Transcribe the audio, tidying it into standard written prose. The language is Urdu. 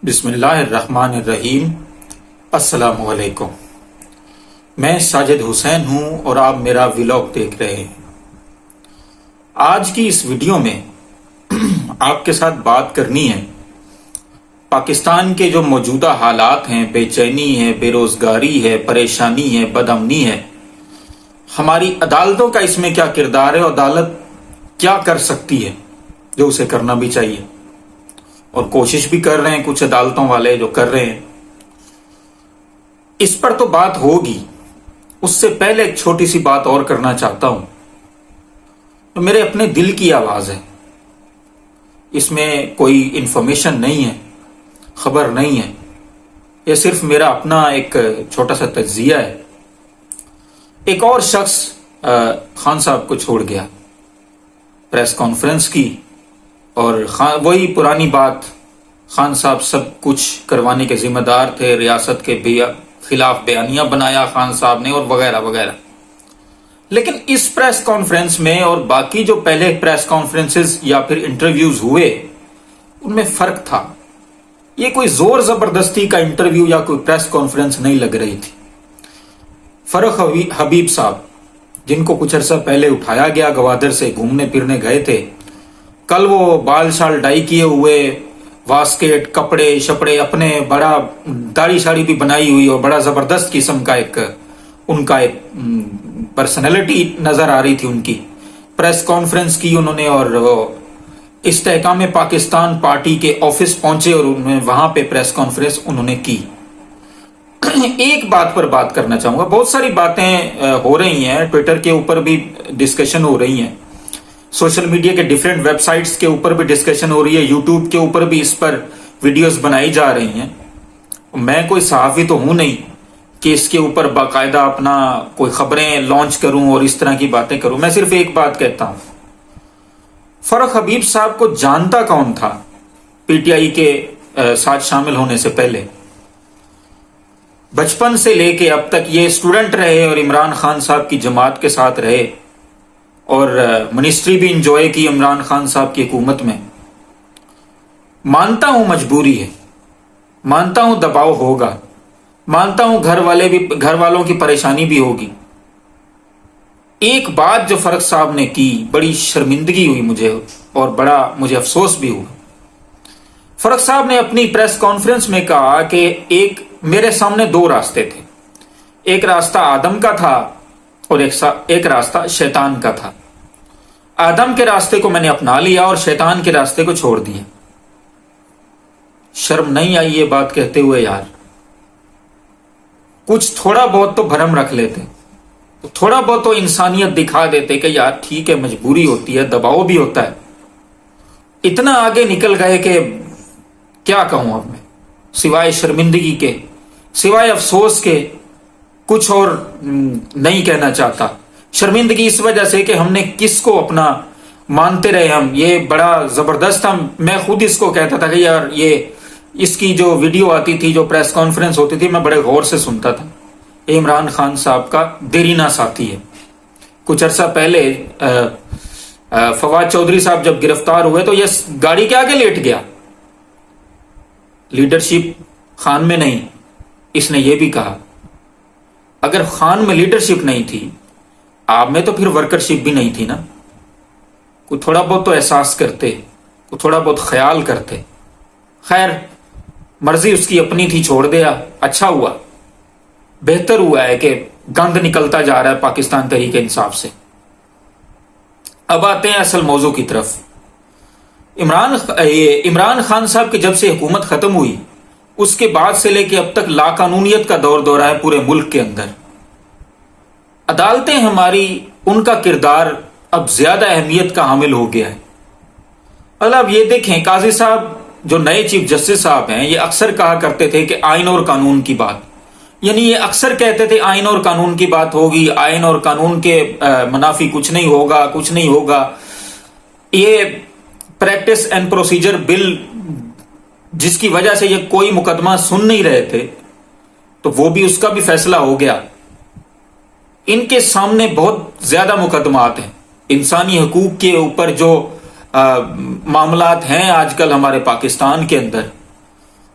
بسم اللہ الرحمن الرحیم۔ السلام علیکم۔ میں ساجد حسین ہوں اور آپ میرا ولاگ دیکھ رہے ہیں۔ آج کی اس ویڈیو میں آپ کے ساتھ بات کرنی ہے پاکستان کے جو موجودہ حالات ہیں، بے چینی ہے، بے روزگاری ہے، پریشانی ہے، بد امنی ہے، ہماری عدالتوں کا اس میں کیا کردار ہے اور عدالت کیا کر سکتی ہے جو اسے کرنا بھی چاہیے، اور کوشش بھی کر رہے ہیں کچھ عدالتوں والے جو کر رہے ہیں۔ اس پر تو بات ہوگی، اس سے پہلے ایک چھوٹی سی بات اور کرنا چاہتا ہوں۔ تو میرے اپنے دل کی آواز ہے، اس میں کوئی انفارمیشن نہیں ہے، خبر نہیں ہے، یہ صرف میرا اپنا ایک چھوٹا سا تجزیہ ہے۔ ایک اور شخص خان صاحب کو چھوڑ گیا، پریس کانفرنس کی، اور وہی پرانی بات، خان صاحب سب کچھ کروانے کے ذمہ دار تھے، ریاست کے خلاف بیانیہ بنایا خان صاحب نے، اور وغیرہ وغیرہ۔ لیکن اس پریس کانفرنس میں اور باقی جو پہلے پریس کانفرنسز یا پھر انٹرویوز ہوئے، ان میں فرق تھا۔ یہ کوئی زور زبردستی کا انٹرویو یا کوئی پریس کانفرنس نہیں لگ رہی تھی۔ فرخ حبیب صاحب، جن کو کچھ عرصہ پہلے اٹھایا گیا گوادر سے، گھومنے پھرنے گئے تھے، کل وہ بال شال ڈائی کیے ہوئے، واسکٹ، کپڑے شپڑے اپنے، بڑا داڑھی شاڑی بھی بنائی ہوئی، اور بڑا زبردست قسم کا ان کا ایک پرسنالٹی نظر آ رہی تھی ان کی۔ پریس کانفرنس کی انہوں نے، اور استحکام پاکستان پارٹی کے آفس پہنچے اور وہاں پہ پریس کانفرنس انہوں نے کی۔ ایک بات پر بات کرنا چاہوں گا، بہت ساری باتیں ہو رہی ہیں، ٹویٹر کے اوپر بھی ڈسکشن ہو رہی ہیں، سوشل میڈیا کے ڈیفرنٹ ویب سائٹس کے اوپر بھی ڈسکشن ہو رہی ہے، یوٹیوب کے اوپر بھی اس پر ویڈیوز بنائی جا رہی ہیں۔ میں کوئی صحافی تو ہوں نہیں کہ اس کے اوپر باقاعدہ اپنا کوئی خبریں لانچ کروں اور اس طرح کی باتیں کروں۔ میں صرف ایک بات کہتا ہوں، فرخ حبیب صاحب کو جانتا کون تھا پی ٹی آئی کے ساتھ شامل ہونے سے پہلے؟ بچپن سے لے کے اب تک یہ اسٹوڈنٹ رہے اور عمران خان صاحب کی جماعت کے ساتھ رہے، اور منسٹری بھی انجوائے کی عمران خان صاحب کی حکومت میں۔ مانتا ہوں مجبوری ہے، مانتا ہوں دباؤ ہوگا، مانتا ہوں گھر والوں کی پریشانی بھی ہوگی۔ ایک بات جو فرخ صاحب نے کی، بڑی شرمندگی ہوئی مجھے، اور بڑا مجھے افسوس بھی ہوا۔ فرخ صاحب نے اپنی پریس کانفرنس میں کہا کہ میرے سامنے دو راستے تھے، ایک راستہ آدم کا تھا اور ایک راستہ شیطان کا تھا۔ آدم کے راستے کو میں نے اپنا لیا اور شیطان کے راستے کو چھوڑ دیا۔ شرم نہیں آئی یہ بات کہتے ہوئے؟ یار کچھ تھوڑا بہت تو بھرم رکھ لیتے، تھوڑا بہت تو انسانیت دکھا دیتے کہ یار ٹھیک ہے، مجبوری ہوتی ہے، دباؤ بھی ہوتا ہے۔ اتنا آگے نکل گئے کہ کیا کہوں اب میں، سوائے شرمندگی کے، سوائے افسوس کے کچھ اور نہیں کہنا چاہتا۔ شرمندگی اس وجہ سے کہ ہم نے کس کو اپنا مانتے رہے، ہم یہ بڑا زبردست، میں خود اس کو کہتا تھا کہ یار یہ اس کی جو ویڈیو آتی تھی، جو پریس کانفرنس ہوتی تھی، میں بڑے غور سے سنتا تھا۔ عمران خان صاحب کا دیرینہ ساتھی ہے۔ کچھ عرصہ پہلے فواد چودھری صاحب جب گرفتار ہوئے تو یہ گاڑی کے آگے لیٹ گیا۔ لیڈرشپ خان میں نہیں، اس نے یہ بھی کہا اگر خان میں لیڈرشپ نہیں تھی، آپ میں تو پھر ورکرشپ بھی نہیں تھی نا۔ کوئی تھوڑا بہت تو احساس کرتے، کوئی تھوڑا بہت خیال کرتے۔ خیر، مرضی اس کی اپنی تھی، چھوڑ دیا، اچھا ہوا، بہتر ہوا ہے کہ گند نکلتا جا رہا ہے پاکستان تحریک انصاف سے۔ اب آتے ہیں اصل موضوع کی طرف۔ عمران خان صاحب کی جب سے حکومت ختم ہوئی، اس کے بعد سے لے کے اب تک لاقانونیت کا دور دورہ ہے پورے ملک کے اندر۔ عدالتیں ہماری، ان کا کردار اب زیادہ اہمیت کا حامل ہو گیا ہے۔ مطلب یہ دیکھیں، قاضی صاحب جو نئے چیف جسٹس صاحب ہیں، یہ اکثر کہا کرتے تھے کہ آئین اور قانون کی بات، یعنی یہ اکثر کہتے تھے آئین اور قانون کی بات ہوگی، آئین اور قانون کے منافی کچھ نہیں ہوگا، کچھ نہیں ہوگا۔ یہ پریکٹس اینڈ پروسیجر بل جس کی وجہ سے یہ کوئی مقدمہ سن نہیں رہے تھے، تو وہ بھی اس کا بھی فیصلہ ہو گیا۔ ان کے سامنے بہت زیادہ مقدمات ہیں، انسانی حقوق کے اوپر جو معاملات ہیں آج کل ہمارے پاکستان کے اندر،